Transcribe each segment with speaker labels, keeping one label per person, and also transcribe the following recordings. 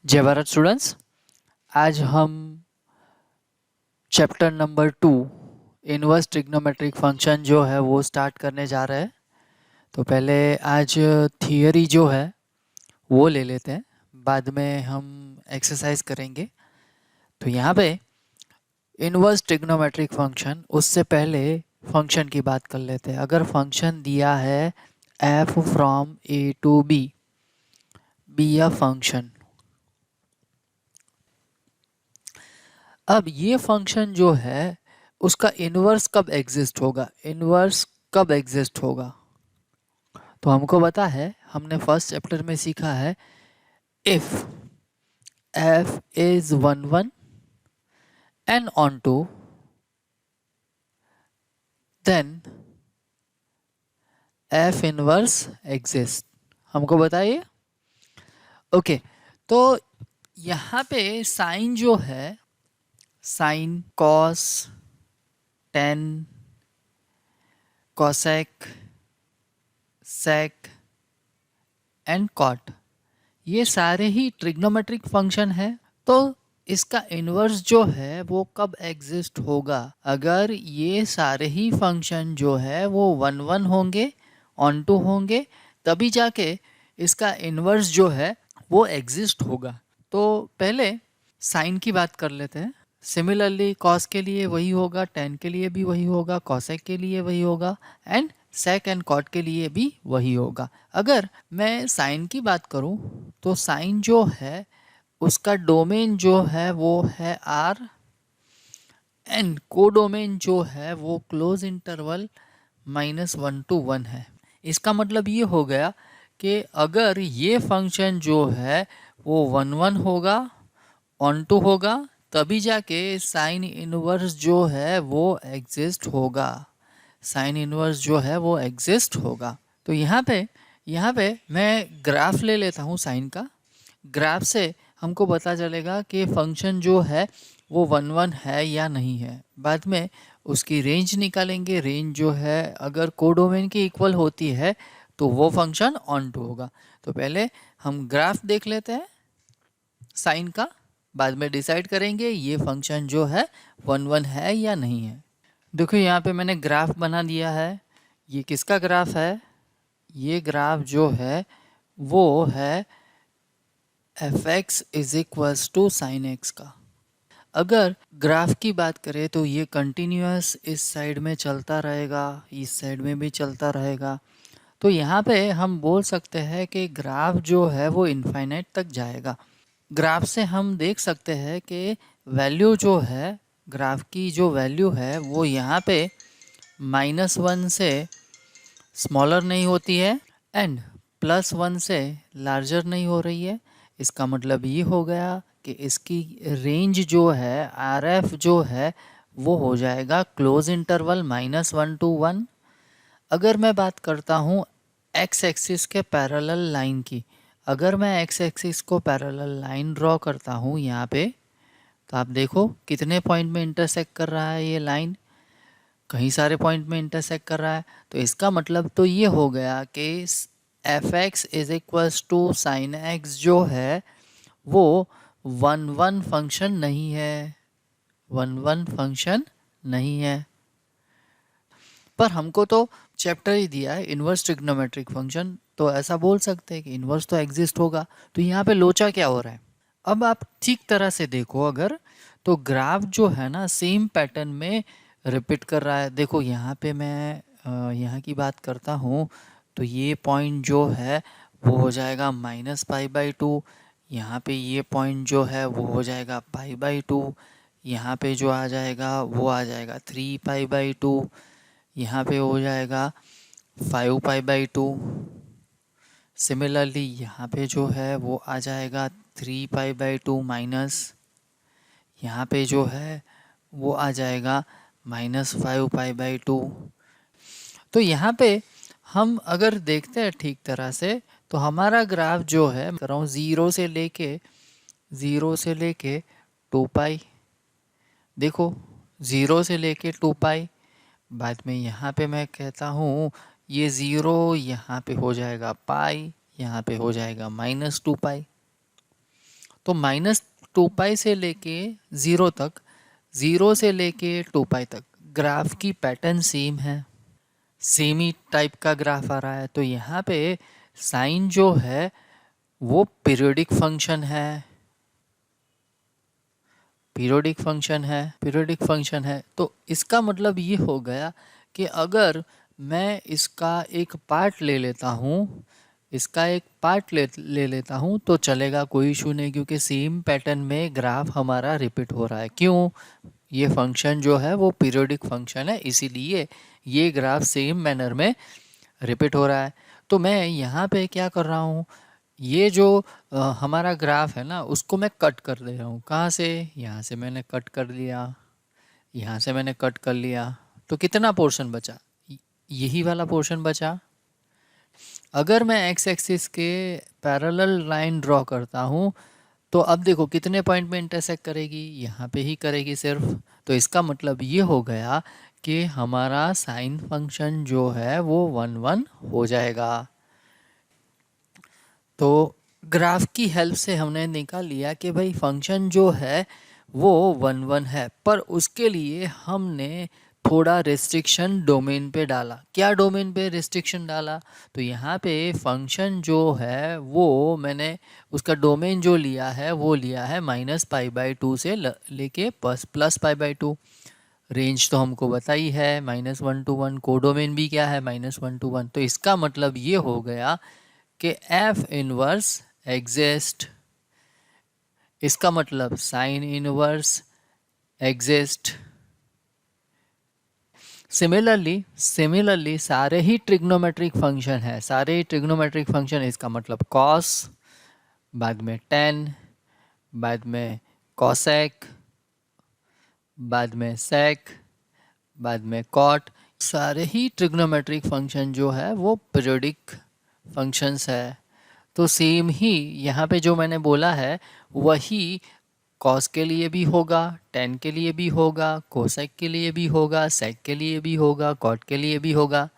Speaker 1: जय भारत स्टूडेंट्स। आज हम chapter number 2 inverse trigonometric function जो है वो स्टार्ट करने जा रहे हैं। तो पहले आज थियरी जो है वो ले लेते हैं, बाद में हम एक्सरसाइज करेंगे। तो यहाँ पे इनवर्स ट्रिग्नोमेट्रिक फंक्शन, उससे पहले फंक्शन की बात कर लेते हैं। अगर फंक्शन दिया है f from a to b a function, अब ये फंक्शन जो है उसका इन्वर्स कब एग्जिस्ट होगा, इन्वर्स कब एग्जिस्ट होगा। तो हमको पता है, हमने फर्स्ट चैप्टर में सीखा है, if f is 1 1 and onto then f inverse exist. हमको बताइए। ओके, तो यहाँ पे साइन जो है, sine, cos, tan, cosec, sec and cot, ये सारे ही ट्रिग्नोमेट्रिक फंक्शन है। तो इसका इन्वर्स जो है वो कब एग्जिस्ट होगा, अगर ये सारे ही फंक्शन जो है वो 1 1 होंगे, ऑन टू होंगे, तभी जाके इसका इन्वर्स जो है वो एग्जिस्ट होगा। तो पहले साइन की बात कर लेते हैं। सिमिलरली कॉस के लिए वही होगा, टेन के लिए भी वही होगा, कॉसेक के लिए वही होगा एंड सेक एंड कॉट के लिए भी वही होगा। अगर मैं साइन की बात करूं तो साइन जो है उसका डोमेन जो है वो है आर एंड कोडोमेन जो है वो क्लोज इंटरवल -1 to 1 है। इसका मतलब ये हो गया कि अगर ये फंक्शन जो है वो 1 1 होगा, ऑन टू होगा, तभी जाके साइन इनवर्स जो है वो एग्जिस्ट होगा, साइन इनवर्स जो है वो एग्जिस्ट होगा। तो यहाँ पे मैं ग्राफ ले लेता हूँ साइन का। ग्राफ से हमको पता चलेगा कि फंक्शन जो है वो 1 1 है या नहीं है। बाद में उसकी रेंज निकालेंगे। रेंज जो है अगर कोडोमेन की इक्वल होती है तो वो फंक्शन ऑन टू होगा। तो पहले हम ग्राफ देख लेते हैं साइन का, बाद में डिसाइड करेंगे ये फंक्शन जो है 1 1 है या नहीं है। देखो यहाँ पे मैंने ग्राफ बना दिया है। ये किसका ग्राफ है, ये ग्राफ जो है वो है f x is equals to sine x का। अगर ग्राफ की बात करें तो ये कंटिन्यूअस इस साइड में चलता रहेगा, इस साइड में भी चलता रहेगा। तो यहाँ पे हम बोल सकते हैं कि ग्राफ जो है वो इनफाइनाइट तक जाएगा। ग्राफ से हम देख सकते हैं कि वैल्यू जो है, ग्राफ की जो वैल्यू है वो यहाँ पे -1 से स्मॉलर नहीं होती है एंड +1 से लार्जर नहीं हो रही है। इसका मतलब ये हो गया कि इसकी रेंज जो है, आर एफ जो है वो हो जाएगा क्लोज इंटरवल -1 to 1। अगर मैं बात करता हूँ एक्स एक्सिस के पैरेलल लाइन की, अगर मैं एक्स एक्सिस को पैरेलल लाइन ड्रॉ करता हूँ यहाँ पे, तो आप देखो कितने पॉइंट में इंटरसेक्ट कर रहा है ये लाइन, कई सारे पॉइंट में इंटरसेक्ट कर रहा है। तो इसका मतलब तो ये हो गया कि f x is equals to sine x जो है वो 1 1 फंक्शन नहीं है, 1 1 फंक्शन नहीं है। पर हमको तो चैप्टर ही दिया है इन्वर्स ट्रिग्नोमेट्रिक फंक्शन, तो ऐसा बोल सकते हैं कि इन्वर्स तो एग्जिस्ट होगा। तो यहाँ पे लोचा क्या हो रहा है, अब आप ठीक तरह से देखो अगर, तो ग्राफ जो है ना सेम पैटर्न में रिपीट कर रहा है। देखो यहाँ पे मैं यहाँ की बात करता हूँ तो ये पॉइंट जो है वो हो जाएगा -π/2। यहाँ पे ये पॉइंट जो है वो हो जाएगा π/2। यहाँ पे जो आ जाएगा वो आ जाएगा 3π/2। यहाँ पे हो जाएगा 5π/2। सिमिलरली यहाँ पे जो है वो आ जाएगा 3π/2 माइनस, यहाँ पे जो है वो आ जाएगा -5π/2। तो यहाँ पे हम अगर देखते हैं ठीक तरह से तो हमारा ग्राफ जो है, कर रहा हूँ 0 से लेके 2π, देखो 0 से लेके 2π, बाद में यहाँ पे मैं कहता हूँ ये 0 यहाँ पे हो जाएगा पाई, यहाँ पे हो जाएगा -2π। तो -2 पाई से लेके 0 तक, 0 से लेके 2 पाई तक ग्राफ की पैटर्न सेम है, सेम ही टाइप का ग्राफ आ रहा है। तो यहाँ पे साइन जो है वो पीरियोडिक फंक्शन है, पीरियोडिक फंक्शन है। तो इसका मतलब ये हो गया कि अगर मैं इसका एक पार्ट ले लेता हूँ, इसका एक पार्ट ले लेता हूँ तो चलेगा, कोई इशू नहीं, क्योंकि सेम पैटर्न में ग्राफ हमारा रिपीट हो रहा है। क्यों? ये फंक्शन जो है वो पीरियोडिक फंक्शन है, इसीलिए ये ग्राफ सेम मैनर में रिपीट हो रहा है। तो मैं यहाँ पे क्या कर रहा हूँ, ये जो हमारा ग्राफ है ना, उसको मैं कट कर दे रहा हूँ। कहाँ से? यहाँ से मैंने कट कर लिया, यहाँ से मैंने कट कर लिया। तो कितना पोर्शन बचा? यही वाला पोर्शन बचा। अगर मैं एक्स एक्सिस के पैरेलल लाइन ड्रॉ करता हूँ तो अब देखो कितने पॉइंट में इंटरसेक्ट करेगी, यहाँ पे ही करेगी सिर्फ। तो इसका मतलब ये हो गया कि हमारा साइन फंक्शन जो है वो 1 1 हो जाएगा। तो ग्राफ की हेल्प से हमने निकाल लिया कि भाई फंक्शन जो है वो 1 1 है, पर उसके लिए हमने थोड़ा रिस्ट्रिक्शन डोमेन पे डाला। क्या डोमेन पे रिस्ट्रिक्शन डाला? तो यहाँ पे फंक्शन जो है वो मैंने उसका डोमेन जो लिया है वो लिया है -π/2 से लेके +π/2। रेंज तो हमको बताई है -1 to 1, कोडोमेन भी क्या है -1 to 1। तो इसका मतलब ये हो गया कि एफ इनवर्स एग्जिस्ट, इसका मतलब साइन इनवर्स एग्जिस्ट। सिमिलरली सारे ही ट्रिग्नोमेट्रिक फंक्शन है, सारे ही ट्रिग्नोमेट्रिक फंक्शन, इसका मतलब कॉस, बाद में टेन, बाद में कॉसेक, बाद में सेक, बाद में कॉट, सारे ही ट्रिग्नोमेट्रिक फंक्शन जो है वो पीरियोडिक फंक्शंस है। तो सेम ही यहाँ पे जो मैंने बोला है वही कॉस के लिए भी होगा, टेन के लिए भी होगा, कोसेक के लिए भी होगा, सेक के लिए भी होगा, कॉट के लिए भी होगा।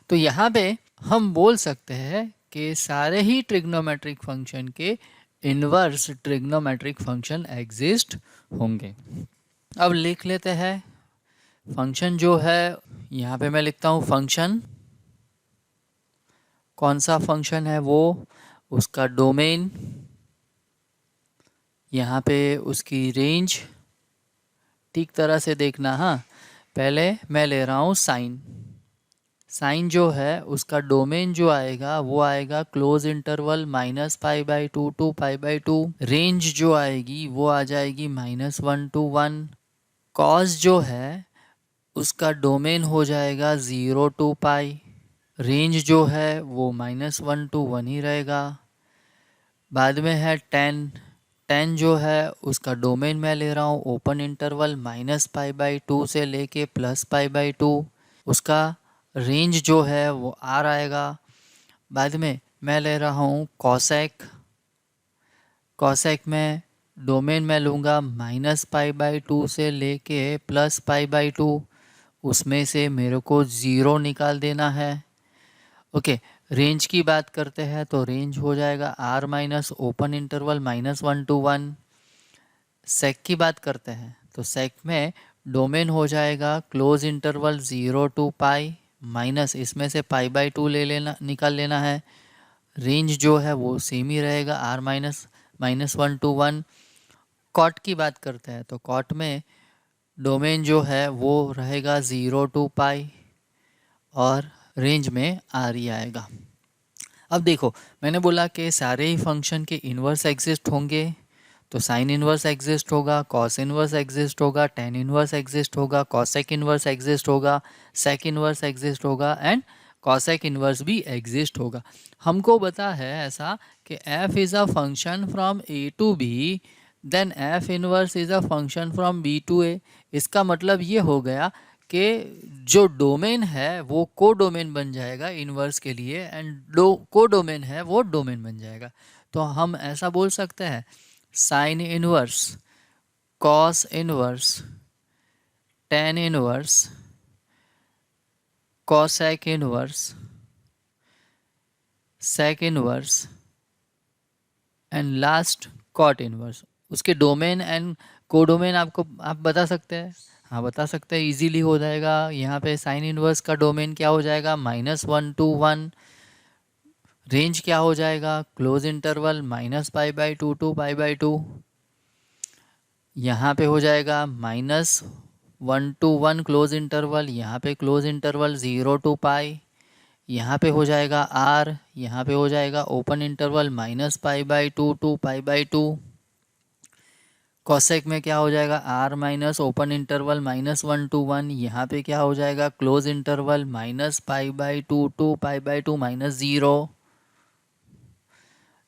Speaker 1: तो यहाँ पे हम बोल सकते हैं कि सारे ही ट्रिग्नोमेट्रिक फंक्शन के इन्वर्स ट्रिग्नोमेट्रिक फंक्शन एग्जिस्ट होंगे। अब लिख लेते हैं फंक्शन जो है, यहाँ पे मैं लिखता हूँ फंक्शन, कौन सा फंक्शन है वो, उसका डोमेन, यहाँ पे उसकी रेंज, ठीक तरह से देखना। हाँ, पहले मैं ले रहा हूँ साइन, साइन जो है उसका डोमेन जो आएगा वो आएगा क्लोज इंटरवल -π/2 to π/2। रेंज जो आएगी वो आ जाएगी -1 to 1। कॉस जो है उसका डोमेन हो जाएगा 0 to π। रेंज जो है वो -1 to 1 ही रहेगा। बाद में है टेन, टेन जो है उसका डोमेन मैं ले रहा हूँ ओपन इंटरवल -π/2 से लेके +π/2। उसका रेंज जो है वो आर आएगा। बाद में मैं ले रहा हूँ कॉसेक, कॉसेक में डोमेन मैं लूँगा -π/2 से लेके +π/2, उसमें से मेरे को 0 निकाल देना है। ओके, रेंज की बात करते हैं तो रेंज हो जाएगा R minus open interval -1 to 1। Sec की बात करते हैं तो सेक में डोमेन हो जाएगा क्लोज इंटरवल 0 to π, माइनस इसमें से π/2 ले लेना, निकाल लेना है। रेंज जो है वो सेम ही रहेगा आर माइनस -1 to 1। कॉट की बात करते हैं तो कॉट में डोमेन जो है वो रहेगा 0 to π और रेंज में आर ही आएगा। अब देखो मैंने बोला कि सारे ही फंक्शन के इन्वर्स एग्जिस्ट होंगे, तो साइन इन्वर्स एग्जिस्ट होगा, कॉस इन्वर्स एग्जिस्ट होगा, टेन इन्वर्स एग्जिस्ट होगा, कॉसेक इन्वर्स एग्जिस्ट होगा, सेक इन्वर्स एग्जिस्ट होगा एंड कॉसेक इन्वर्स भी एग्जिस्ट होगा। हमको बता है ऐसा कि f is a function from a to b, then f inverse is a function from b to a। इसका मतलब ये हो गया कि जो डोमेन है वो को डोमेन बन जाएगा इन्वर्स के लिए एंड को डोमेन है वो डोमेन बन जाएगा। तो हम ऐसा बोल सकते हैं sine inverse, cos inverse, tan inverse, cosec inverse, sec inverse and last cot inverse. उसके डोमेन एंड कोडोमेन आप बता सकते हैं? हाँ बता सकते हैं, इजीली हो जाएगा। यहाँ पे साइन इनवर्स का डोमेन क्या हो जाएगा? -1 to 1। रेंज क्या हो जाएगा? Close interval -π/2 to π/2। यहाँ पे हो जाएगा -1 to 1 क्लोज इंटरवल, यहाँ पे क्लोज इंटरवल 0 to π। यहाँ पे हो जाएगा r, यहाँ पे हो जाएगा ओपन इंटरवल -π/2 to π/2। कॉसेक में क्या हो जाएगा? r minus open interval -1 to 1, यहाँ पे क्या हो जाएगा? Close interval -π/2 to π/2 -0।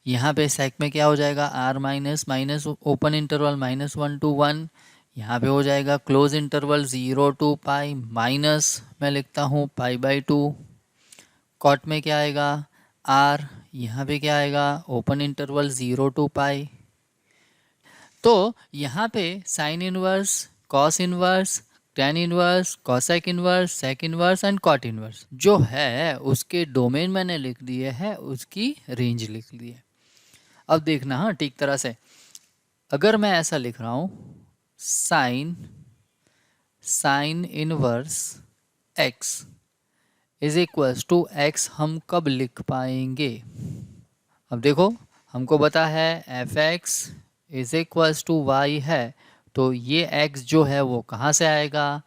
Speaker 1: यहाँ पे सेक में क्या हो जाएगा? r minus open interval -1 to 1, यहाँ पे हो जाएगा क्लोज इंटरवल 0 to π माइनस मैं लिखता हूँ π/2। कॉट में क्या आएगा? r, यहाँ पे क्या आएगा? Open interval 0 to π। तो यहाँ पे sine inverse, cos inverse, tan inverse, cosec inverse, sec inverse and cot inverse जो है उसके डोमेन मैंने लिख दिए है, उसकी रेंज लिख दी है। अब देखना हाँ ठीक तरह से, अगर मैं ऐसा लिख रहा हूँ sine inverse x is equals to x, हम कब लिख पाएंगे? अब देखो हमको पता है f(x) is equals to y है, तो ये x जो है वो कहाँ से आएगा?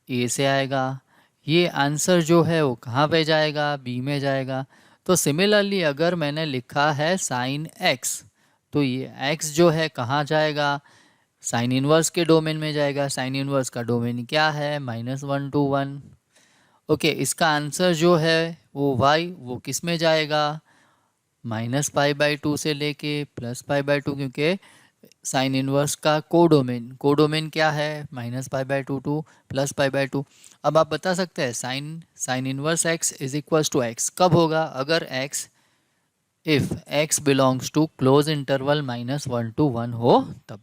Speaker 1: a से आएगा। ये आंसर जो है वो कहाँ पे जाएगा? b में जाएगा। तो सिमिलरली अगर मैंने लिखा है साइन x, तो ये x जो है कहाँ जाएगा? साइन इनवर्स के डोमेन में जाएगा। साइन इनवर्स का डोमेन क्या है? -1 to 1। ओके, इसका आंसर जो है वो y, वो किस में जाएगा? -π/2 से लेके +π/2, क्योंकि साइन इनवर्स का कोडोमेन क्या है? -π/2 टू +π/2। अब आप बता सकते हैं sine inverse x is equals to x कब होगा? अगर if x belongs to close interval -1 to 1 हो तब।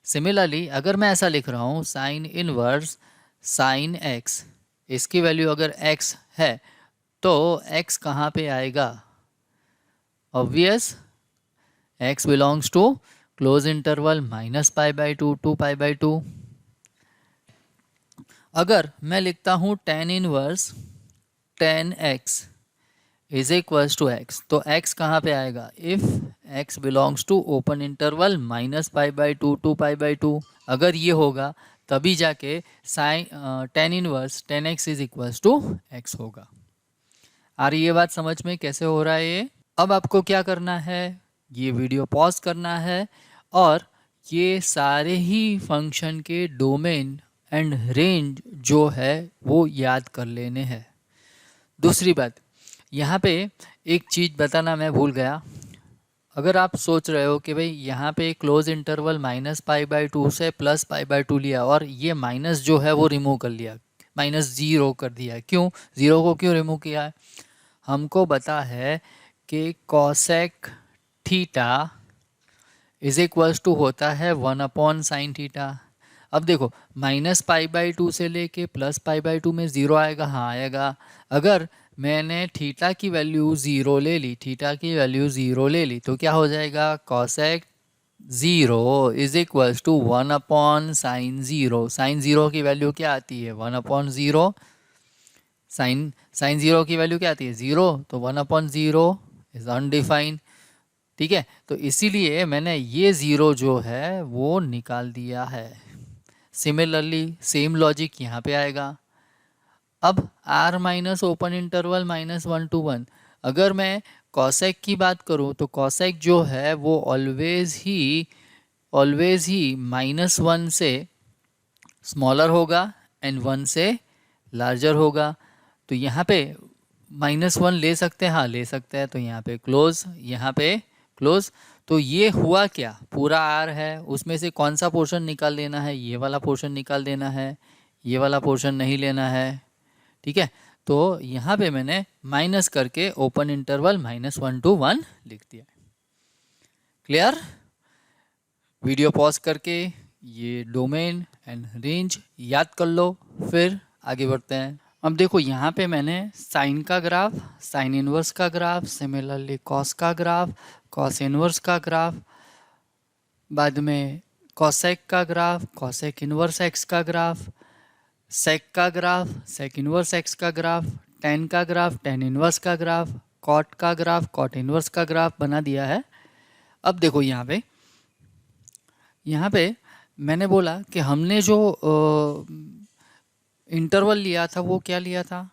Speaker 1: सिमिलरली अगर मैं ऐसा लिख रहा हूँ साइन इनवर्स साइन x, इसकी वैल्यू अगर x है तो x कहाँ पे आएगा? Obvious, x belongs to close interval -π/2 to π/2। अगर मैं लिखता हूँ tan inverse tan x is equals to x, तो x कहाँ पे आएगा? If x belongs to open interval -π/2 to π/2। अगर ये होगा तभी जाके tan inverse tan x is equals to x होगा। आ रही ये बात समझ में कैसे हो रहा है ये? अब आपको क्या करना है, ये वीडियो पॉज करना है और ये सारे ही फंक्शन के डोमेन एंड रेंज जो है वो याद कर लेने हैं। दूसरी बात, यहाँ पे एक चीज़ बताना मैं भूल गया। अगर आप सोच रहे हो कि भाई यहाँ पे क्लोज इंटरवल -π/2 से +π/2 लिया और ये माइनस जो है वो रिमूव कर लिया, -0 कर दिया, क्यों? 0 को क्यों रिमूव किया है? हमको पता है कि cosec theta is equals to होता है 1/sin थीटा। अब देखो -π/2 से लेके +π/2 में 0 आएगा, हाँ आएगा। अगर मैंने थीटा की वैल्यू 0 ले ली, तो क्या हो जाएगा? Cosec 0 is equals to 1/sin 0। Sine 0 की वैल्यू क्या आती है? 1/0। साइन 0 की वैल्यू क्या आती है? 0, तो 1/0 इज अनडिफाइंड। ठीक है, तो इसीलिए मैंने ये 0 जो है वो निकाल दिया है। सिमिलरली सेम लॉजिक यहाँ पे आएगा। अब r minus open interval -1 to 1, अगर मैं कॉसेक की बात करूँ तो कॉसेक जो है वो ऑलवेज ही -1 से स्मॉलर होगा एंड 1 से लार्जर होगा। तो यहाँ पे -1 ले सकते हैं, हाँ ले सकते हैं। तो यहाँ पे क्लोज, यहाँ पे क्लोज। तो ये हुआ क्या? पूरा r है, उसमें से कौन सा पोर्शन निकाल देना है? ये वाला पोर्शन निकाल देना है, ये वाला पोर्शन नहीं लेना है। ठीक है, तो यहाँ पे मैंने माइनस करके ओपन इंटरवल -1 to 1 लिख दिया। क्लियर? वीडियो पॉज करके ये डोमेन एंड रेंज याद कर लो, फिर आगे बढ़ते हैं। अब देखो यहाँ पे मैंने साइन का ग्राफ, साइन इनवर्स का ग्राफ, सिमिलरली कॉस का ग्राफ, कॉस इनवर्स का ग्राफ बाद में कॉसेक का ग्राफ, कॉसेक इन्वर्स एक्स का ग्राफ, सेक का ग्राफ, सेक इन्वर्स एक्स का ग्राफ, टेन का ग्राफ, टेन इन्वर्स का ग्राफ, कॉट का ग्राफ, कॉट इन्वर्स का ग्राफ बना दिया है। अब देखो यहाँ पे मैंने बोला कि हमने जो इंटरवल लिया था वो क्या लिया था,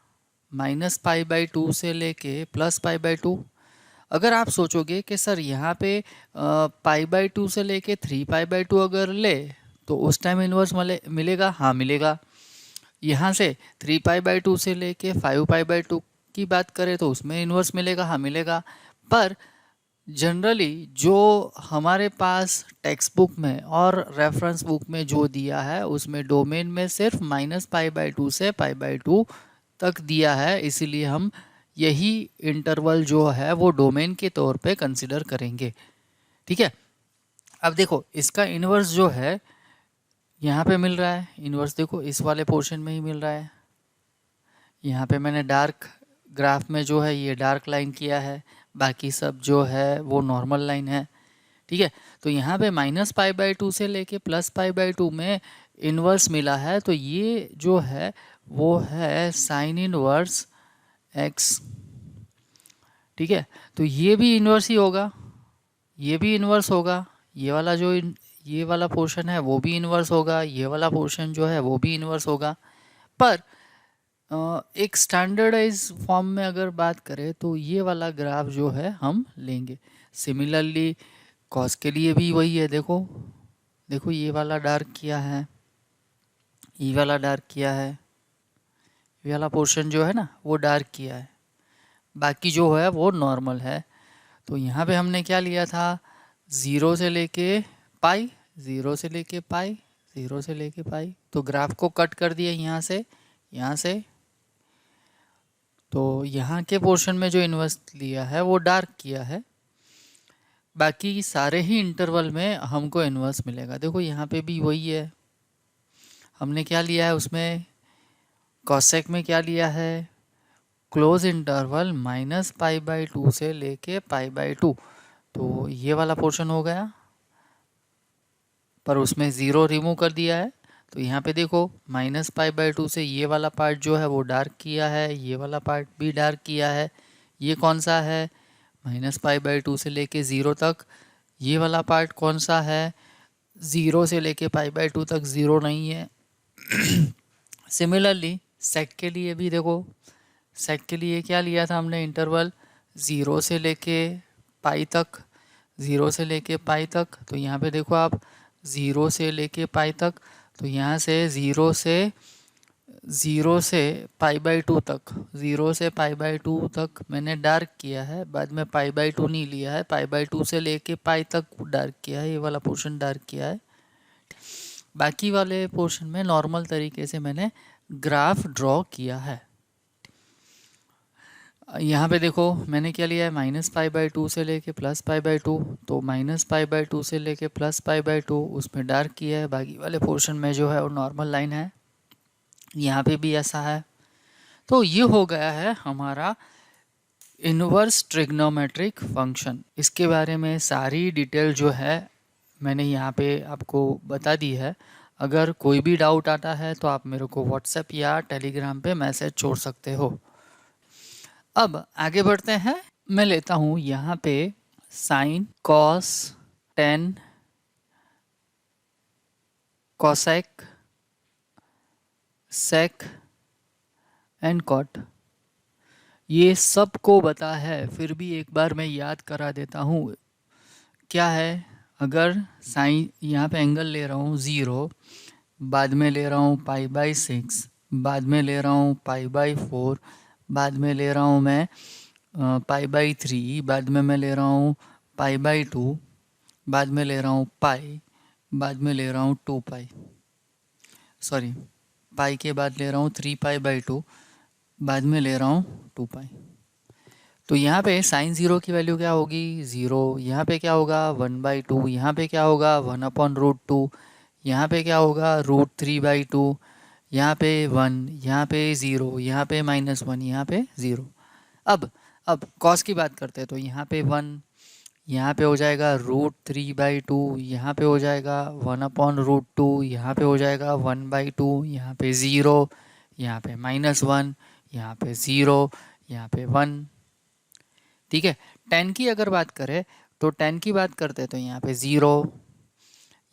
Speaker 1: -π/2 से लेके +π/2। अगर आप सोचोगे कि सर यहाँ पे π/2 से लेके 3π/2 अगर ले तो उस टाइम इन्वर्स मिलेगा, हाँ मिलेगा। यहाँ से 3π/2 से लेके 5π/2 की बात करें तो उसमें इन्वर्स मिलेगा, हाँ मिलेगा। पर जनरली जो हमारे पास टेक्स्ट बुक में और रेफरेंस बुक में जो दिया है उसमें डोमेन में सिर्फ -π/2 से π/2 तक दिया है, इसीलिए हम यही इंटरवल जो है वो डोमेन के तौर पे कंसिडर करेंगे। ठीक है, अब देखो इसका इन्वर्स जो है यहाँ पे मिल रहा है, इन्वर्स देखो इस वाले पोर्शन में ही मिल रहा है। यहाँ पे मैंने डार्क ग्राफ में जो है ये डार्क लाइन किया है, बाकी सब जो है वो नॉर्मल लाइन है। ठीक है, तो यहाँ पे -π/2 से लेके +π/2 में इन्वर्स मिला है, तो ये जो है वो है साइन इनवर्स एक्स। ठीक है, तो ये भी इन्वर्स ही होगा, ये भी इन्वर्स होगा, ये वाला जो ये वाला पोर्शन है वो भी इन्वर्स होगा, ये वाला पोर्शन जो है वो भी इन्वर्स होगा। पर एक स्टैंडर्डाइज फॉर्म में अगर बात करें तो ये वाला ग्राफ जो है हम लेंगे। सिमिलरली कॉस के लिए भी वही है, देखो देखो ये वाला डार्क किया है, ये वाला डार्क किया है, ये वाला पोर्शन जो है ना वो डार्क किया है, बाकी जो है वो नॉर्मल है। तो यहाँ पे हमने क्या लिया था, 0 से लेके पाई, 0 से लेके पाई, 0 से लेके पाई, तो ग्राफ को कट कर दिया यहाँ से यहाँ से। तो यहाँ के पोर्शन में जो इन्वर्स लिया है वो डार्क किया है, बाकी सारे ही इंटरवल में हमको इन्वर्स मिलेगा। देखो यहाँ पे भी वही है, हमने क्या लिया है उसमें, कॉसेक में क्या लिया है, क्लोज इंटरवल -π/2 से लेके π/2, तो ये वाला पोर्शन हो गया, पर उसमें 0 रिमूव कर दिया है। तो यहाँ पे देखो -π/2 से ये वाला पार्ट जो है वो डार्क किया है, ये वाला पार्ट भी डार्क किया है। ये कौन सा है, -π/2 से लेके 0 तक। ये वाला पार्ट कौन सा है, 0 से लेके π/2 तक 0 नहीं है। सिमिलरली सेक के लिए भी देखो, सेक के लिए क्या लिया था हमने इंटरवल, 0 से लेके पाई तक, 0 से लेके पाई तक। तो यहाँ पे देखो आप 0 से लेके पाई तक, तो यहाँ से 0 से π/2 तक, 0 से π/2 तक मैंने डार्क किया है, बाद में π/2 नहीं लिया है, π/2 से लेके पाई तक डार्क किया है, ये वाला पोर्शन डार्क किया है। बाकी वाले पोर्शन में नॉर्मल तरीके से मैंने ग्राफ ड्रॉ किया है। यहाँ पे देखो मैंने क्या लिया है, -π/2 से लेके +π/2, तो -π/2 से लेके +π/2 उसमें डार्क किया है, बाकी वाले पोर्शन में जो है वो नॉर्मल लाइन है। यहाँ पे भी ऐसा है। तो ये हो गया है हमारा इन्वर्स ट्रिग्नोमेट्रिक फंक्शन। इसके बारे में सारी डिटेल जो है मैंने यहाँ पे आपको बता दी है। अगर कोई भी डाउट आता है तो आप मेरे को व्हाट्सएप या टेलीग्राम पे मैसेज छोड़ सकते हो। अब आगे बढ़ते हैं, मैं लेता हूँ यहाँ पे sine, cos, tan, cosec, sec and cot. ये सब को बता है, फिर भी एक बार मैं याद करा देता हूँ। क्या है, अगर साइन यहाँ पे एंगल ले रहा हूँ 0, बाद में ले रहा हूँ π/6, बाद में ले रहा हूँ π/4, बाद में ले रहा हूँ मैं π/3, बाद में मैं ले रहा हूँ π/2, बाद में ले रहा हूँ पाई, बाद में ले रहा हूँ 2π, सॉरी पाई के बाद ले रहा हूँ 3π/2, बाद में ले रहा हूँ 2π। तो यहाँ पे साइन 0 की वैल्यू क्या होगी, 0। यहाँ पे क्या होगा 1/2, यहाँ पे क्या होगा 1/√2, यहाँ पे क्या होगा √3/2, यहाँ पे 1, यहाँ पे 0, यहाँ पे -1, यहाँ पे 0। अब कॉस की बात करते हैं तो यहाँ पे 1, यहाँ पे हो जाएगा √3/2, यहाँ पे हो जाएगा 1/√2, यहाँ पे हो जाएगा 1/2, यहाँ पे 0, यहाँ पे -1, यहाँ पे 0, यहाँ पे 1। ठीक है। 10 की अगर बात करें तो 10 की बात करते हैं तो यहाँ पे 0,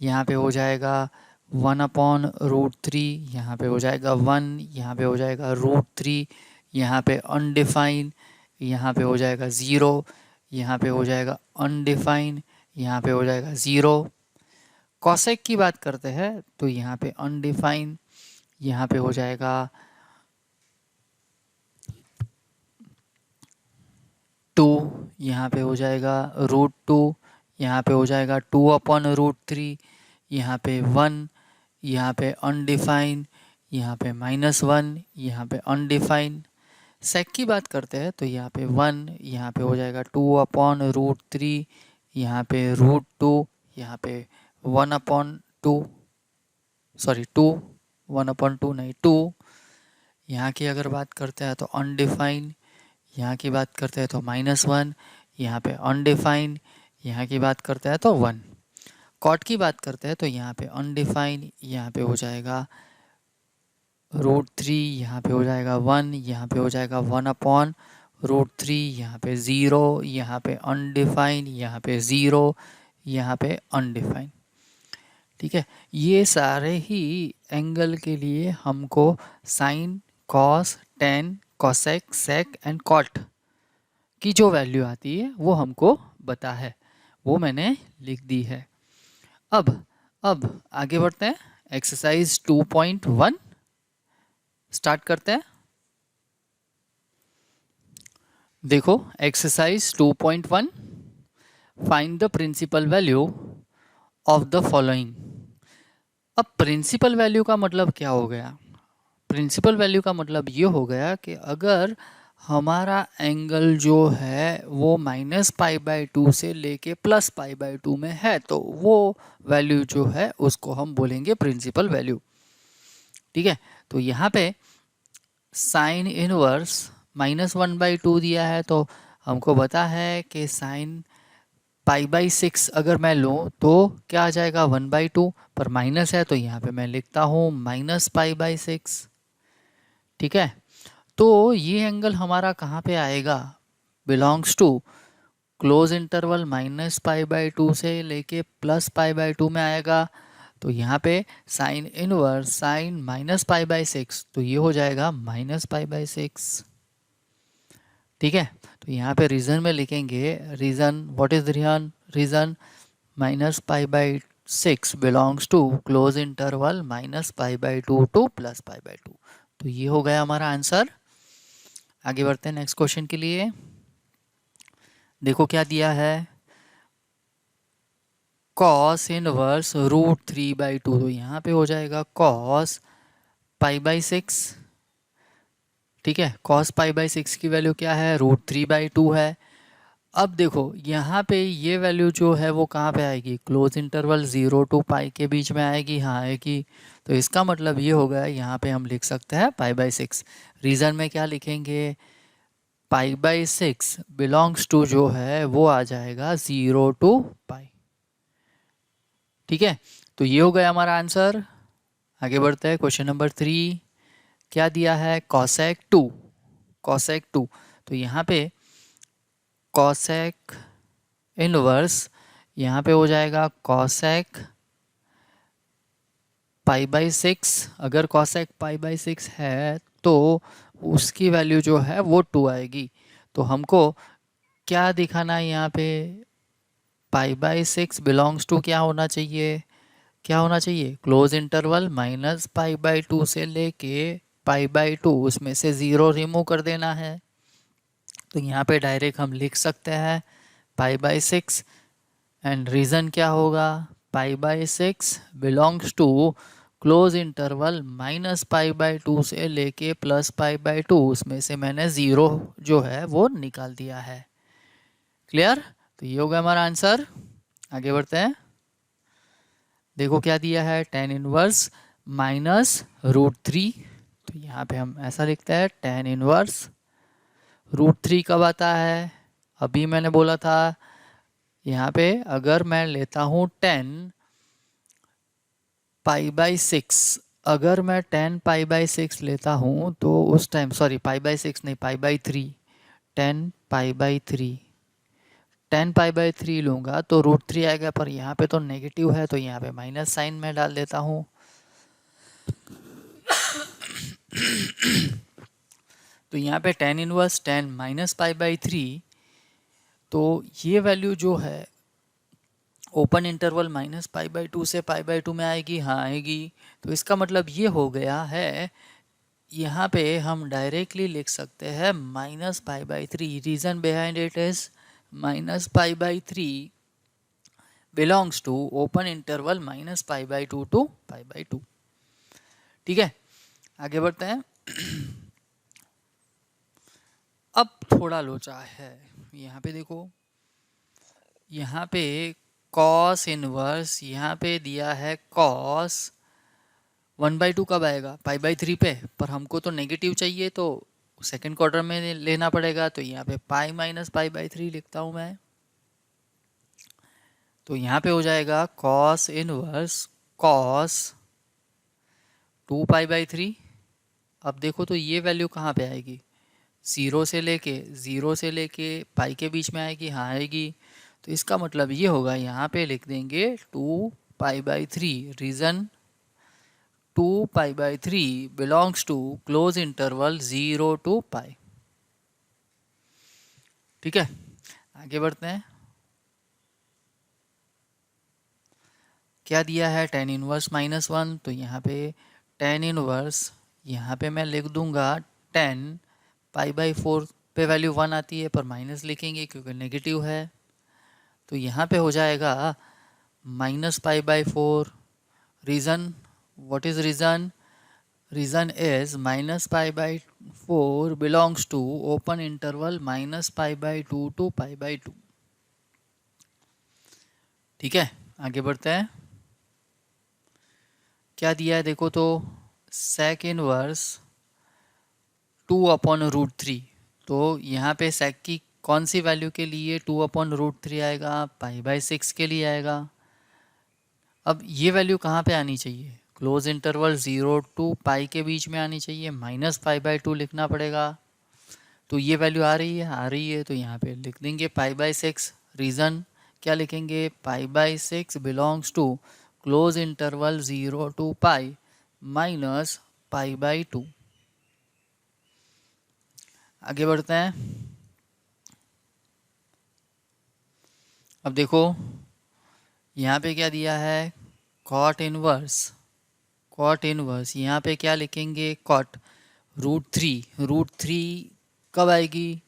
Speaker 1: यहाँ पे हो जाएगा 1/√3, यहाँ पे हो जाएगा 1, यहाँ पे हो जाएगा √3, यहाँ पे अनडिफाइन, यहाँ पे हो जाएगा 0, यहाँ पे हो जाएगा अनडिफाइन, यहाँ पे हो जाएगा 0। कॉसेक की बात करते हैं तो यहाँ पे अनडिफाइन, यहाँ पे हो जाएगा 2, यहाँ पे हो जाएगा √2, यहाँ पे हो जाएगा 2/√3, यहाँ पे 1, यहाँ पे अनडिफाइन, यहाँ पे -1, यहाँ पे अनडिफाइन। सेक की बात करते हैं तो यहाँ पे 1, यहाँ पे हो जाएगा 2/√3, यहाँ पे √2, यहाँ पे 1/2, सॉरी 2, 1/2 नहीं 2। यहाँ की अगर बात करते हैं तो अनडिफाइन, यहाँ की बात करते हैं तो -1, यहाँ पे अनडिफाइन, यहाँ की बात करते हैं तो 1। कॉट की बात करते हैं तो यहाँ पे अनडिफाइन, यहाँ पे हो जाएगा √3, यहाँ पे हो जाएगा 1, यहाँ पे हो जाएगा 1/√3, यहाँ पे 0, यहाँ पे अनडिफाइन, यहाँ पे 0, यहाँ पे अनडिफाइन। ठीक है। ये सारे ही एंगल के लिए हमको sine, cos, tan, cosec, sec and cot की जो वैल्यू आती है वो हमको बता है, वो मैंने लिख दी है। अब आगे बढ़ते हैं। एक्सरसाइज 2.1 स्टार्ट करते हैं। देखो exercise 2.1, find the principal value of the following. अब प्रिंसिपल वैल्यू का मतलब क्या हो गया? प्रिंसिपल वैल्यू का मतलब ये हो गया कि अगर हमारा एंगल जो है वो -π/2 से लेके +π/2 में है तो वो वैल्यू जो है उसको हम बोलेंगे प्रिंसिपल वैल्यू। ठीक है। तो यहाँ पे साइन इनवर्स -1/2 दिया है तो हमको पता है कि साइन π/6 अगर मैं लूँ तो क्या आ जाएगा 1/2, पर माइनस है तो यहाँ पे मैं लिखता हूँ -π/6। ठीक है। तो ये एंगल हमारा कहाँ पे आएगा? बिलोंग्स टू क्लोज इंटरवल -π/2 से लेके +π/2 में आएगा। तो यहाँ पे साइन इनवर्स साइन -π/6, तो ये हो जाएगा -π/6। ठीक है। तो यहाँ पे रीज़न में लिखेंगे, reason what is reason -π/6 belongs to close interval -π/2 to +π/2। तो ये हो गया हमारा आंसर। आगे बढ़ते हैं नेक्स्ट क्वेश्चन के लिए। देखो क्या दिया है, कॉस इनवर्स √3/2, तो यहाँ पे हो जाएगा कॉस π/6। ठीक है। कॉस π/6 की वैल्यू क्या है? √3/2 है। अब देखो यहाँ पे ये वैल्यू जो है वो कहाँ पे आएगी? क्लोज इंटरवल 0 to π के बीच में आएगी। हाँ आएगी। तो इसका मतलब ये हो गया, यहाँ पे हम लिख सकते हैं π/6। रीज़न में क्या लिखेंगे? π/6 बिलोंग्स टू जो है वो आ जाएगा 0 to π। ठीक है। तो ये हो गया हमारा आंसर। आगे बढ़ते हैं क्वेश्चन नंबर 3। क्या दिया है? कॉसेक 2। कॉसेक 2, तो यहाँ पे कॉसेक इनवर्स, यहाँ पे हो जाएगा कॉसेक π/6। अगर कॉसेक π/6 है तो उसकी वैल्यू जो है वो 2 आएगी। तो हमको क्या दिखाना है यहाँ पे? π/6 बिलोंग्स टू क्या होना चाहिए? क्या होना चाहिए? क्लोज इंटरवल -π/2 से लेके π/2, उसमें से 0 रिमूव कर देना है। तो यहाँ पे डायरेक्ट हम लिख सकते हैं π/6 एंड रीज़न क्या होगा? π/6 बिलोंग्स टू क्लोज इंटरवल -π/2 से लेके +π/2, उसमें से मैंने 0 जो है वो निकाल दिया है। क्लियर? तो ये होगा हमारा आंसर। आगे बढ़ते हैं। देखो क्या दिया है, tan इनवर्स -√3। तो यहाँ पे हम ऐसा लिखते हैं tan इनवर्स √3 कब आता है? अभी मैंने बोला था यहाँ पे अगर मैं लेता हूँ 10 पाई बाई 6, अगर मैं 10 पाई बाई 6 लेता हूँ तो उस टाइम, सॉरी पाई बाई 6 नहीं, पाई by 3, 10 pi by 3, 10 pi by 3 लूँगा तो √3 आएगा, पर यहाँ पे तो नेगेटिव है तो यहाँ पे माइनस साइन में डाल देता हूँ। तो यहाँ पे tan inverse 10 minus pi by 3, तो ये वैल्यू जो है open interval minus pi by 2 से पाई बाई 2 में आएगी, हाँ आएगी। तो इसका मतलब ये हो गया है, यहाँ पे हम डायरेक्टली लिख सकते हैं minus pi by 3। Reason behind it is minus pi by 3 belongs to open interval minus pi by 2 to pi by 2। ठीक है, आगे बढ़ते हैं। अब थोड़ा लोचा है, यहाँ पे देखो, यहाँ पे कॉस इनवर्स, यहाँ पे दिया है कॉस 1/2 कब आएगा, पाई बाई 3 पे, पर हमको तो नेगेटिव चाहिए तो सेकेंड क्वार्टर में लेना पड़ेगा। तो यहाँ पे पाई माइनस पाई बाई 3 लिखता हूँ मैं। तो यहाँ पे हो जाएगा cos inverse cos 2 pi by 3। अब देखो तो ये वैल्यू कहाँ पे आएगी, ज़ीरो से लेके पाई के बीच में आएगी, हाँ आएगी। तो इसका मतलब ये होगा, यहाँ पे लिख देंगे 2 pi by 3। Reason 2 pi by 3 belongs to close interval 0 to pi. ठीक है, आगे बढ़ते हैं। क्या दिया है, tan इनवर्स -1, तो यहाँ पे tan इनवर्स, यहाँ पे मैं लिख दूंगा 10 पाई बाई 4 पे वैल्यू 1 आती है, पर माइनस लिखेंगे क्योंकि नेगेटिव है। तो यहाँ पे हो जाएगा minus pi by 4। Reason, what is reason, reason is minus pi by 4 belongs to open interval minus pi by 2 to pi by 2। ठीक है, आगे बढ़ते हैं। क्या दिया है देखो तो, सेक इनवर्स 2/√3। तो यहाँ पे सेक की कौन सी वैल्यू के लिए 2/√3 आएगा, पाई बाई 6 के लिए आएगा। अब ये वैल्यू कहाँ पे आनी चाहिए, क्लोज इंटरवल 0 टू पाई के बीच में आनी चाहिए, माइनस पाई बाई 2 लिखना पड़ेगा। तो ये वैल्यू आ रही है, तो यहाँ पे लिख देंगे पाई बाई 6। रीज़न क्या लिखेंगे, pi by 6 belongs to close interval 0 to pi minus pi by 2। आगे बढ़ते हैं। अब देखो यहाँ पे क्या दिया है, कॉट इनवर्स, कॉट इनवर्स यहाँ पे क्या लिखेंगे, कॉट √3 कब आएगी,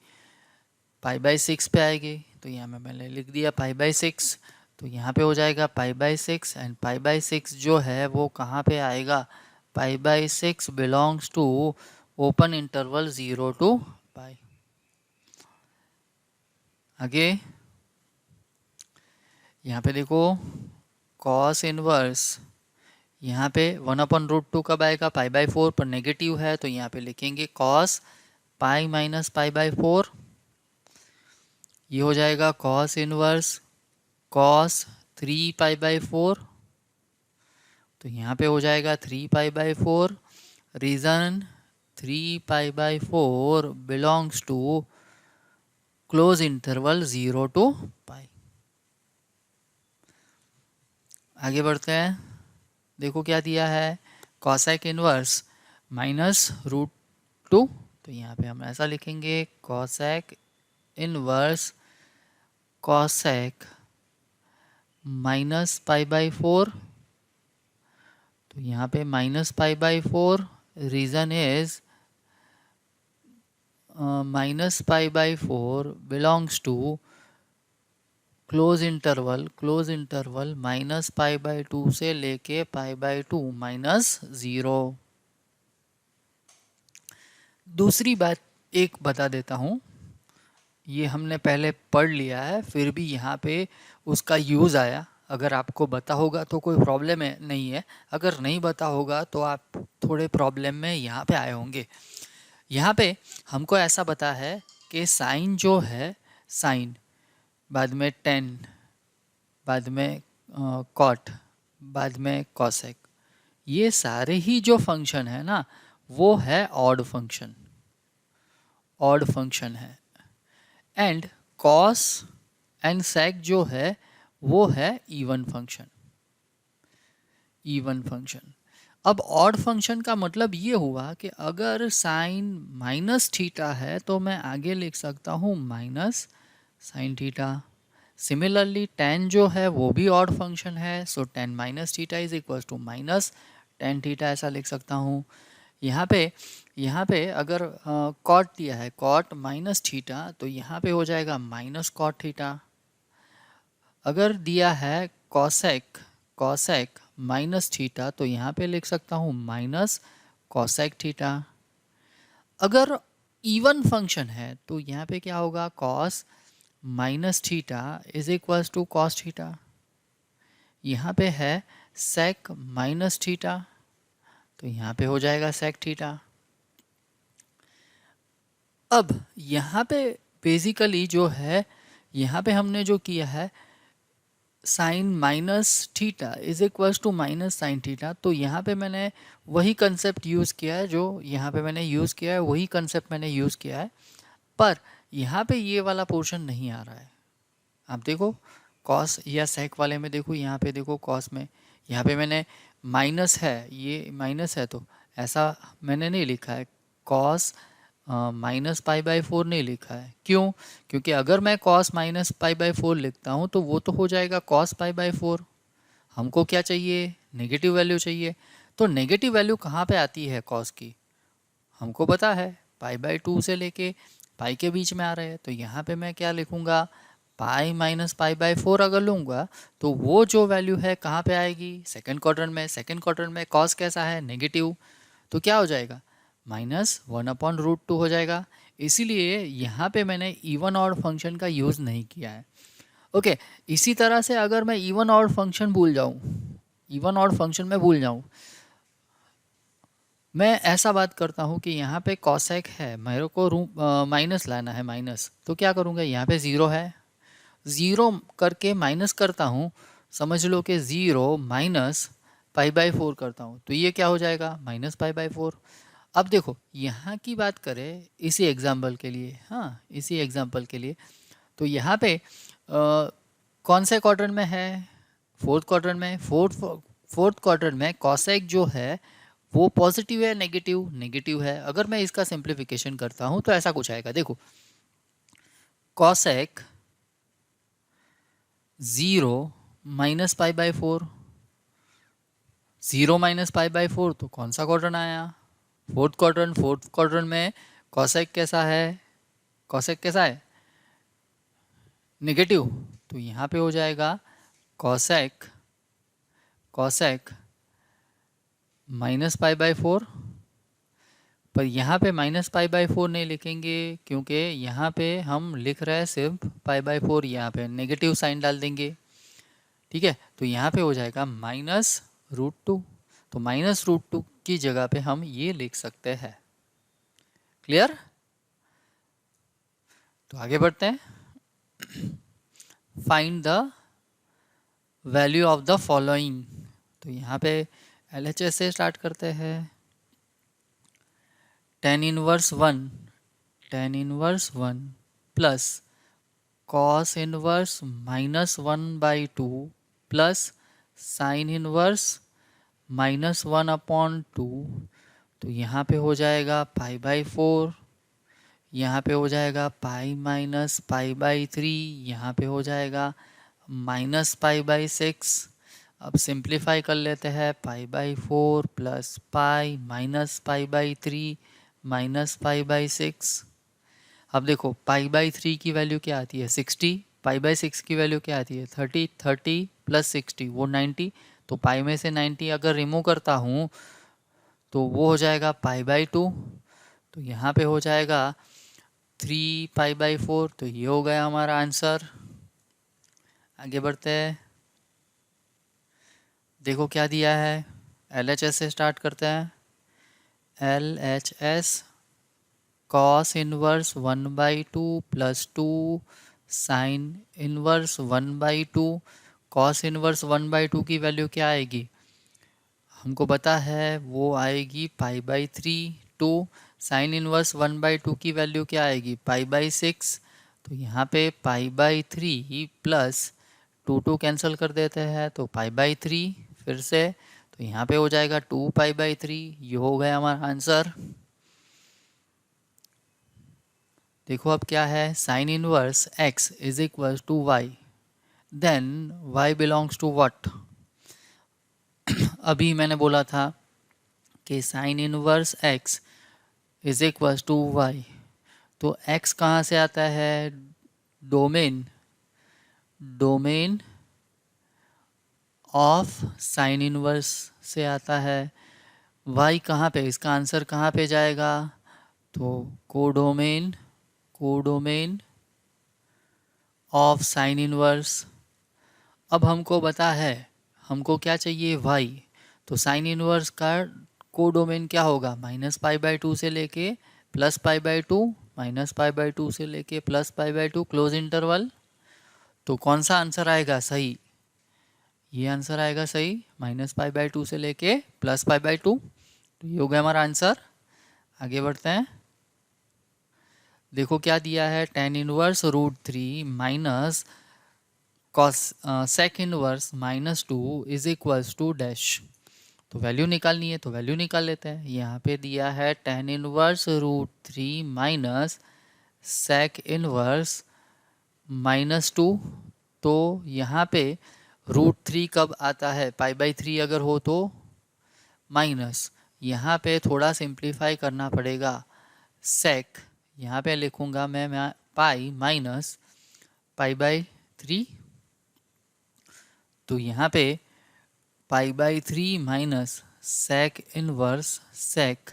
Speaker 1: पाई बाई 6 पे आएगी। तो यहाँ में मैंने लिख दिया पाई बाई 6। तो यहाँ पे हो जाएगा pi by 6, and pi by 6 जो है वो कहाँ पे आएगा, pi by 6 belongs to open interval 0 to pi. आगे यहाँ पे देखो, कॉस इनवर्स, यहाँ पे 1/√2 कब आएगा, पाई बाई 4, पर नेगेटिव है तो यहाँ पे लिखेंगे cos pi minus pi by 4। ये हो जाएगा cos inverse cos 3 pi by 4। तो यहाँ पे हो जाएगा 3 pi by 4। Reason 3 pi by 4 belongs to close interval 0 to pi. आगे बढ़ते हैं। देखो क्या दिया है, कॉसेक इनवर्स -√2। तो यहाँ पे हम ऐसा लिखेंगे, cosec inverse cosec minus pi by 4। तो यहाँ पे minus pi by 4। Reason is minus pi by 4 belongs to close interval minus pi by 2 से लेके पाई बाई 2 -0। दूसरी बात एक बता देता हूँ, ये हमने पहले पढ़ लिया है, फिर भी यहाँ पे उसका यूज़ आया। अगर आपको पता होगा तो कोई प्रॉब्लम है नहीं है, अगर नहीं पता होगा तो आप थोड़े प्रॉब्लम में यहाँ पे आए होंगे। यहाँ पे हमको ऐसा पता है कि साइन जो है, साइन बाद में 10 बाद में कॉट, बाद में कॉसेक, ये सारे ही जो फंक्शन है ना वो है ऑड फंक्शन, ऑड फंक्शन है। एंड कॉस एंड सेक जो है वो है इवन फंक्शन, इवन फंक्शन। अब ऑड फंक्शन का मतलब ये हुआ कि अगर साइन माइनस थीटा है तो मैं आगे लिख सकता हूँ minus sine theta. Similarly tan जो है वो भी ऑड फंक्शन है, so tan minus theta is equal to minus tan theta, ऐसा लिख सकता हूँ। यहाँ पे अगर कॉट दिया है कॉट माइनस थीटा तो यहाँ पे हो जाएगा माइनस कॉट थीटा। अगर दिया है कॉसेक, कॉसेक माइनस थीटा तो यहाँ पे लिख सकता हूँ माइनस कॉसेक थीटा। अगर इवन फंक्शन है तो यहाँ पे क्या होगा, cos minus theta is equals to cos theta. यहाँ पे है सेक माइनस थीटा तो यहाँ पे हो जाएगा सेक थीटा। अब यहाँ पे बेसिकली जो है, यहाँ पे हमने जो किया है sine minus theta is equals to minus sine theta, तो यहाँ पे मैंने वही कंसेप्ट यूज़ किया है जो यहाँ पे मैंने यूज़ किया है, वही कंसेप्ट मैंने यूज़ किया है, पर यहाँ पे ये वाला पोर्शन नहीं आ रहा है। आप देखो कॉस या सेक वाले में देखो, यहाँ पे देखो कॉस में यहाँ पे मैंने माइनस है, ये माइनस है तो ऐसा मैंने नहीं लिखा है, cos minus pi by four नहीं लिखा है। क्यों? क्योंकि अगर मैं cos minus pi by four लिखता हूँ तो वो तो हो जाएगा कॉस पाई बाई फोर। हमको क्या चाहिए, नेगेटिव वैल्यू चाहिए। तो नेगेटिव वैल्यू कहाँ पे आती है कॉस की, हमको पता है पाई बाई टू से लेके पाई के बीच में आ रहे हैं। तो यहाँ पे मैं क्या लिखूँगा, पाई माइनस पाई बाई फोर अगर लूँगा तो वो जो वैल्यू है कहाँ पे आएगी, सेकेंड क्वाड्रेंट में। सेकेंड क्वाड्रेंट में कॉस कैसा है, नेगेटिव, तो क्या हो जाएगा minus one upon root two हो जाएगा। इसीलिए यहाँ पे मैंने इवन ऑड फंक्शन का यूज़ नहीं किया है। ओके, इसी तरह से अगर मैं इवन ऑड फंक्शन भूल जाऊँ, इवन ऑड फंक्शन में भूल जाऊँ, मैं ऐसा बात करता हूँ कि यहाँ पे कॉसेक है, मेरे को माइनस लाना है माइनस, तो क्या करूँगा, यहाँ पे ज़ीरो है, ज़ीरो करके माइनस करता हूँ, समझ लो कि zero minus pi by four करता हूँ तो ये क्या हो जाएगा माइनस पाई बाई फोर। अब देखो यहाँ की बात करें इसी एग्जाम्पल के लिए, हाँ इसी एग्जाम्पल के लिए, तो यहाँ पे कौन से क्वाड्रेंट में है, फोर्थ क्वाड्रेंट में। फोर्थ क्वाड्रेंट में कॉसेक जो है वो पॉजिटिव है नेगेटिव, नेगेटिव है। अगर मैं इसका सिंप्लीफिकेशन करता हूँ तो ऐसा कुछ आएगा, देखो cosec zero minus pi by four, zero minus pi by four तो कौन सा क्वाड्रेंट आया, फोर्थ क्वाड्रेंट। फोर्थ क्वाड्रेंट में कॉसेक कैसा है, कॉसेक कैसा है नेगेटिव, तो यहाँ पे हो जाएगा cosec, cosec minus pi by four. पर यहाँ पे माइनस पाई बाई फोर नहीं लिखेंगे क्योंकि यहाँ पे हम लिख रहे हैं सिर्फ पाई बाई फोर, यहाँ पे नेगेटिव साइन डाल देंगे, ठीक है। तो यहाँ पे हो जाएगा माइनस रूट टू, तो माइनस रूट टू की जगह पे हम ये लिख सकते हैं। क्लियर? तो आगे बढ़ते हैं, find the value of the following. तो यहाँ पे LHS से स्टार्ट करते हैं, tan inverse one, tan inverse one plus cos inverse minus one by two plus sine inverse minus one upon two, तो यहाँ पे हो जाएगा पाई बाई फोर, यहाँ पे हो जाएगा पाई माइनस पाई बाई थ्री, यहाँ पे हो जाएगा माइनस पाई बाई सिक्स। अब सिंप्लीफाई कर लेते हैं, pi by four plus pi minus pi by three minus pi by six. अब देखो पाई बाई थ्री की वैल्यू क्या आती है 60, पाई बाई सिक्स की वैल्यू क्या आती है 30, 30 प्लस 60 वो 90, तो पाई में से 90 अगर रिमूव करता हूँ तो वो हो जाएगा पाई बाई टू, तो यहाँ पे हो जाएगा 3 पाई बाई फोर, तो ये हो गया हमारा आंसर। आगे बढ़ते हैं, देखो क्या दिया है, LHS से स्टार्ट करते हैं, LHS cos inverse one by two plus two sine inverse one by two cos inverse 1/2 की वैल्यू क्या आएगी, हमको पता है वो आएगी π/3। टू साइन इनवर्स 1/2 की वैल्यू क्या आएगी, π/6। तो यहाँ पे π/3 प्लस 2 कैंसिल कर देते हैं तो π/3 फिर से, तो यहाँ पे हो जाएगा 2π/3। ये हो गया हमारा आंसर। देखो अब क्या है, sine inverse x is equal to y, then y belongs to what. अभी मैंने बोला था कि sine inverse x is equal to y, तो x कहाँ से आता है, डोमेन ऑफ साइन इनवर्स से आता है। y कहाँ पे, इसका आंसर कहाँ पे जाएगा, तो कोडोमेन ऑफ साइन इनवर्स। अब हमको पता है हमको क्या चाहिए, y, तो साइन इनवर्स का कोडोमेन क्या होगा, -π/2 से लेके +π/2, -π/2 से लेके +π/2 क्लोज इंटरवल। तो कौन सा आंसर आएगा सही, ये आंसर आएगा सही, -π/2 से लेके +π/2। तो ये हो गया हमारा आंसर। आगे बढ़ते हैं। देखो क्या दिया है, tan inverse √3 minus cos sec inverse -2 is equals to dash. तो वैल्यू निकालनी है तो वैल्यू निकाल लेते हैं। यहाँ पे दिया है tan inverse √3 minus sec inverse -2। तो यहाँ पे √3 कब आता है, π/3 अगर हो तो माइनस, यहाँ पे थोड़ा सिंप्लीफाई करना पड़ेगा, सेक यहाँ पे लिखूँगा मैं पाई माइनस π/3। तो यहाँ पे π/3 माइनस सेक इनवर्स सेक,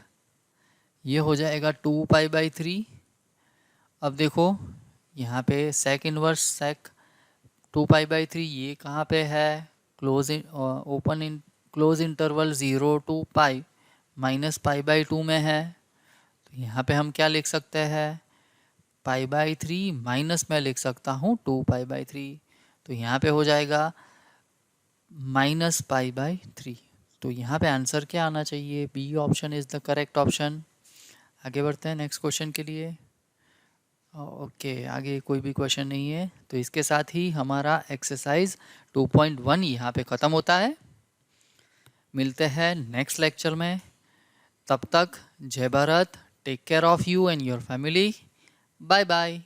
Speaker 1: ये हो जाएगा 2π/3। अब देखो यहाँ पे सेक इनवर्स सेक 2π/3, ये कहाँ पे है, क्लोज इंटरवल 0 to π -π/2 में है। तो यहाँ पे हम क्या लिख सकते हैं, π/3 माइनस में लिख सकता हूँ 2π/3। तो यहाँ पे हो जाएगा -π/3। तो यहाँ पे आंसर क्या आना चाहिए, B option is the correct option. आगे बढ़ते हैं नेक्स्ट क्वेश्चन के लिए। ओके आगे कोई भी क्वेश्चन नहीं है, तो इसके साथ ही हमारा एक्सरसाइज 2.1 यहाँ पे ख़त्म होता है। मिलते हैं नेक्स्ट लेक्चर में, तब तक जय Bharat, take care of you and your family, bye bye.